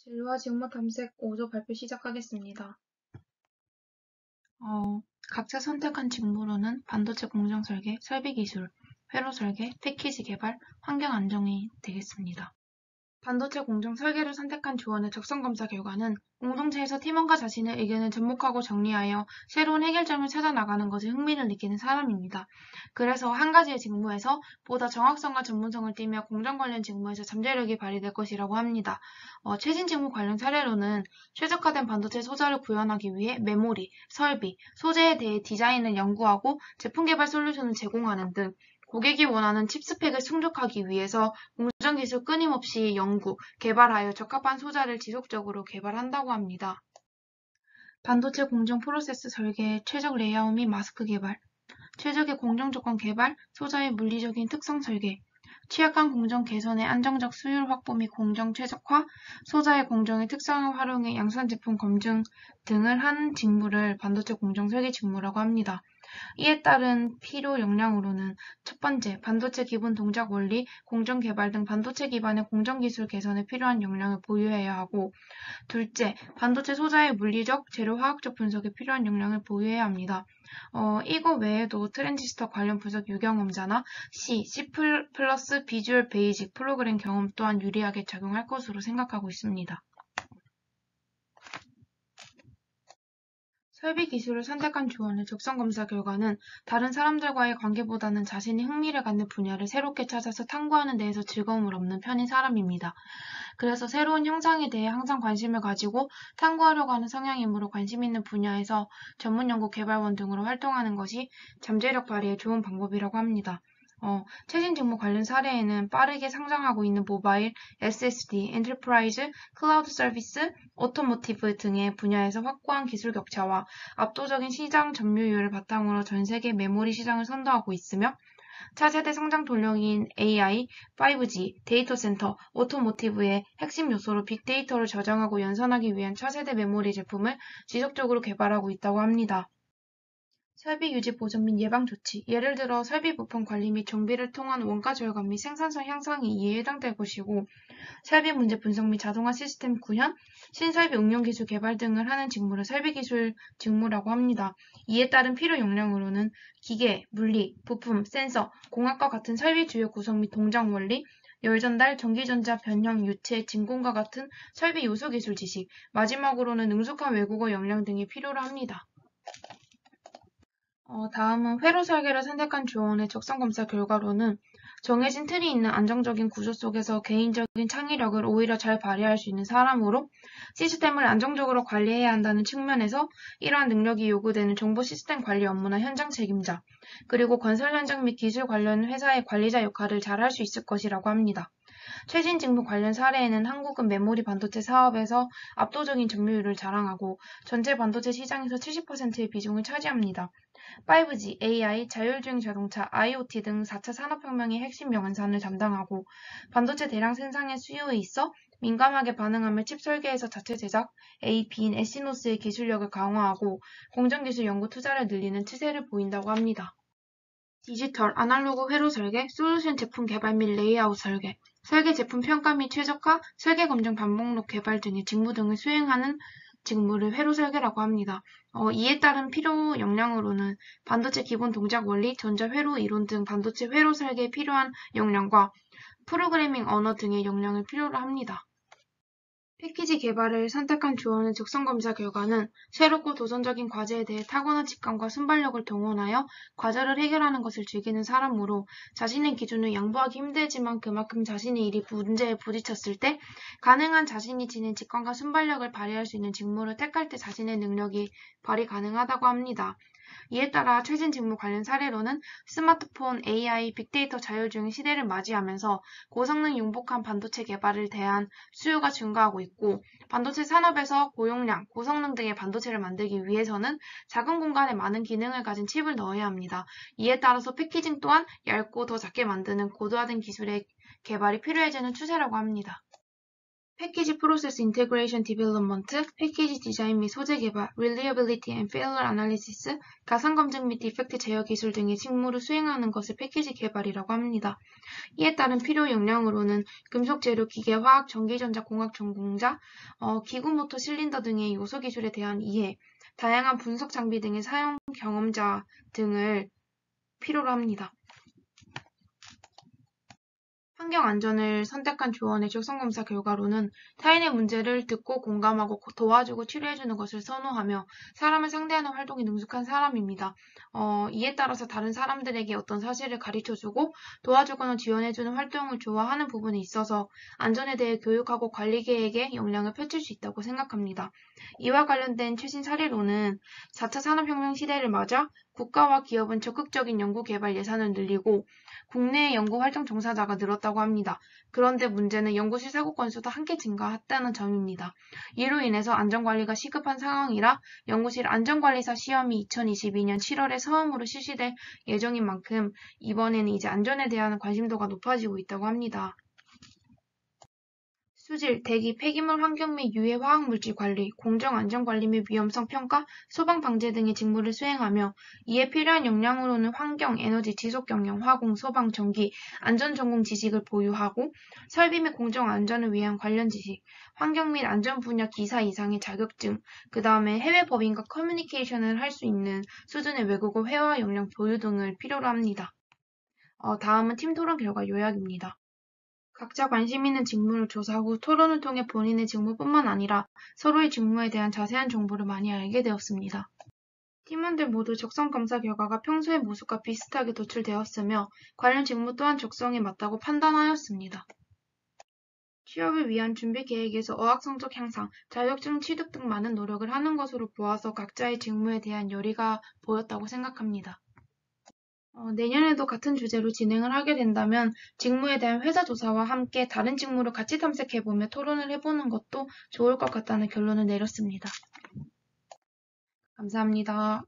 진로와 직무 탐색 5조 발표 시작하겠습니다. 각자 선택한 직무로는 반도체 공정 설계, 설비 기술, 회로 설계, 패키지 개발, 환경 안정이 되겠습니다. 반도체 공정 설계를 선택한 조원의 적성검사 결과는 공동체에서 팀원과 자신의 의견을 접목하고 정리하여 새로운 해결점을 찾아 나가는 것에 흥미를 느끼는 사람입니다. 그래서 한 가지의 직무에서 보다 정확성과 전문성을 띠며 공정 관련 직무에서 잠재력이 발휘될 것이라고 합니다. 최신 직무 관련 사례로는 최적화된 반도체 소자를 구현하기 위해 메모리, 설비, 소재에 대해 디자인을 연구하고 제품 개발 솔루션을 제공하는 등 고객이 원하는 칩 스펙을 충족하기 위해서 공정기술 끊임없이 연구, 개발하여 적합한 소자를 지속적으로 개발한다고 합니다. 반도체 공정 프로세스 설계, 최적 레이아웃 및 마스크 개발, 최적의 공정 조건 개발, 소자의 물리적인 특성 설계, 취약한 공정 개선의 안정적 수율 확보 및 공정 최적화, 소자의 공정의 특성을 활용해 양산 제품 검증 등을 하는 직무를 반도체 공정 설계 직무라고 합니다. 이에 따른 필요 역량으로는 첫 번째, 반도체 기본 동작 원리, 공정 개발 등 반도체 기반의 공정 기술 개선에 필요한 역량을 보유해야 하고, 둘째, 반도체 소자의 물리적, 재료 화학적 분석에 필요한 역량을 보유해야 합니다. 이거 외에도 트랜지스터 관련 분석 유경험자나 C++ 비주얼 베이직 프로그램 경험 또한 유리하게 작용할 것으로 생각하고 있습니다. 설비 기술을 선택한 조원의 적성검사 결과는 다른 사람들과의 관계보다는 자신이 흥미를 갖는 분야를 새롭게 찾아서 탐구하는 데에서 즐거움을 얻는 편인 사람입니다. 그래서 새로운 형상에 대해 항상 관심을 가지고 탐구하려고 하는 성향이므로 관심 있는 분야에서 전문 연구 개발원 등으로 활동하는 것이 잠재력 발휘에 좋은 방법이라고 합니다. 최신 직무 관련 사례에는 빠르게 성장하고 있는 모바일, SSD, 엔터프라이즈, 클라우드 서비스, 오토모티브 등의 분야에서 확고한 기술 격차와 압도적인 시장 점유율을 바탕으로 전 세계 메모리 시장을 선도하고 있으며 차세대 성장 동력인 AI, 5G, 데이터 센터, 오토모티브의 핵심 요소로 빅데이터를 저장하고 연산하기 위한 차세대 메모리 제품을 지속적으로 개발하고 있다고 합니다. 설비 유지 보전 및 예방 조치, 예를 들어 설비 부품 관리 및 정비를 통한 원가 절감 및 생산성 향상이 이에 해당될 것이고, 설비 문제 분석 및 자동화 시스템 구현, 신설비 응용 기술 개발 등을 하는 직무를 설비 기술 직무라고 합니다. 이에 따른 필요 역량으로는 기계, 물리, 부품, 센서, 공학과 같은 설비 주요 구성 및 동작 원리, 열전달, 전기전자 변형, 유체, 진공과 같은 설비 요소 기술 지식, 마지막으로는 능숙한 외국어 역량 등이 필요로 합니다. 다음은 회로 설계를 선택한 조원의 적성검사 결과로는 정해진 틀이 있는 안정적인 구조 속에서 개인적인 창의력을 오히려 잘 발휘할 수 있는 사람으로 시스템을 안정적으로 관리해야 한다는 측면에서 이러한 능력이 요구되는 정보 시스템 관리 업무나 현장 책임자, 그리고 건설 현장 및 기술 관련 회사의 관리자 역할을 잘 할 수 있을 것이라고 합니다. 최신 직무 관련 사례에는 한국은 메모리 반도체 사업에서 압도적인 점유율을 자랑하고 전체 반도체 시장에서 70%의 비중을 차지합니다. 5G, AI, 자율주행 자동차, IoT 등 4차 산업혁명의 핵심 명안산을 담당하고 반도체 대량 생산의 수요에 있어 민감하게 반응하며 칩 설계에서 자체 제작, AP인 에시노스의 기술력을 강화하고 공정기술 연구 투자를 늘리는 추세를 보인다고 합니다. 디지털, 아날로그 회로 설계, 솔루션 제품 개발 및 레이아웃 설계, 설계 제품 평가 및 최적화, 설계 검증 반복록 개발 등의 직무 등을 수행하는 직무를 회로 설계라고 합니다. 이에 따른 필요 역량으로는 반도체 기본 동작 원리, 전자 회로 이론 등 반도체 회로 설계에 필요한 역량과 프로그래밍 언어 등의 역량을 필요로 합니다. 패키지 개발을 선택한 조원의 적성검사 결과는 새롭고 도전적인 과제에 대해 타고난 직감과 순발력을 동원하여 과제를 해결하는 것을 즐기는 사람으로 자신의 기준을 양보하기 힘들지만 그만큼 자신의 일이 문제에 부딪혔을 때 가능한 자신이 지닌 직감과 순발력을 발휘할 수 있는 직무를 택할 때 자신의 능력이 발휘 가능하다고 합니다. 이에 따라 최신 직무 관련 사례로는 스마트폰, AI, 빅데이터 자율주행 시대를 맞이하면서 고성능 융복한 반도체 개발을 대한 수요가 증가하고 있고, 반도체 산업에서 고용량, 고성능 등의 반도체를 만들기 위해서는 작은 공간에 많은 기능을 가진 칩을 넣어야 합니다. 이에 따라서 패키징 또한 얇고 더 작게 만드는 고도화된 기술의 개발이 필요해지는 추세라고 합니다. 패키지 프로세스 인테그레이션 디벨롭먼트, 패키지 디자인 및 소재 개발, reliability and failure analysis, 가상 검증 및 디펙트 제어 기술 등의 직무를 수행하는 것을 패키지 개발이라고 합니다. 이에 따른 필요 역량으로는 금속 재료, 기계, 화학, 전기전자, 공학 전공자, 기구, 모터, 실린더 등의 요소 기술에 대한 이해, 다양한 분석 장비 등의 사용 경험자 등을 필요로 합니다. 환경 안전을 선택한 조언의 적성검사 결과로는 타인의 문제를 듣고 공감하고 도와주고 치료해주는 것을 선호하며 사람을 상대하는 활동에 능숙한 사람입니다. 이에 따라서 다른 사람들에게 어떤 사실을 가르쳐주고 도와주거나 지원해주는 활동을 좋아하는 부분에 있어서 안전에 대해 교육하고 관리 계획에 역량을 펼칠 수 있다고 생각합니다. 이와 관련된 최신 사례로는 4차 산업혁명 시대를 맞아 국가와 기업은 적극적인 연구개발 예산을 늘리고 국내 연구활동 종사자가 늘었다고 합니다. 그런데 문제는 연구실 사고 건수도 함께 증가했다는 점입니다. 이로 인해서 안전관리가 시급한 상황이라 연구실 안전관리사 시험이 2022년 7월에 처음으로 실시될 예정인 만큼 이번에는 이제 안전에 대한 관심도가 높아지고 있다고 합니다. 수질, 대기, 폐기물 환경 및 유해 화학물질 관리, 공정안전관리 및 위험성 평가, 소방 방제 등의 직무를 수행하며 이에 필요한 역량으로는 환경, 에너지, 지속경영, 화공, 소방, 전기, 안전 전공 지식을 보유하고 설비 및 공정안전을 위한 관련 지식, 환경 및 안전 분야 기사 이상의 자격증, 그 다음에 해외 법인과 커뮤니케이션을 할 수 있는 수준의 외국어 회화 역량 보유 등을 필요로 합니다. 다음은 팀 토론 결과 요약입니다. 각자 관심 있는 직무를 조사 후 토론을 통해 본인의 직무뿐만 아니라 서로의 직무에 대한 자세한 정보를 많이 알게 되었습니다. 팀원들 모두 적성 검사 결과가 평소의 모습과 비슷하게 도출되었으며 관련 직무 또한 적성에 맞다고 판단하였습니다. 취업을 위한 준비 계획에서 어학 성적 향상, 자격증 취득 등 많은 노력을 하는 것으로 보아서 각자의 직무에 대한 열의가 보였다고 생각합니다. 내년에도 같은 주제로 진행을 하게 된다면 직무에 대한 회사 조사와 함께 다른 직무를 같이 탐색해보며 토론을 해보는 것도 좋을 것 같다는 결론을 내렸습니다. 감사합니다.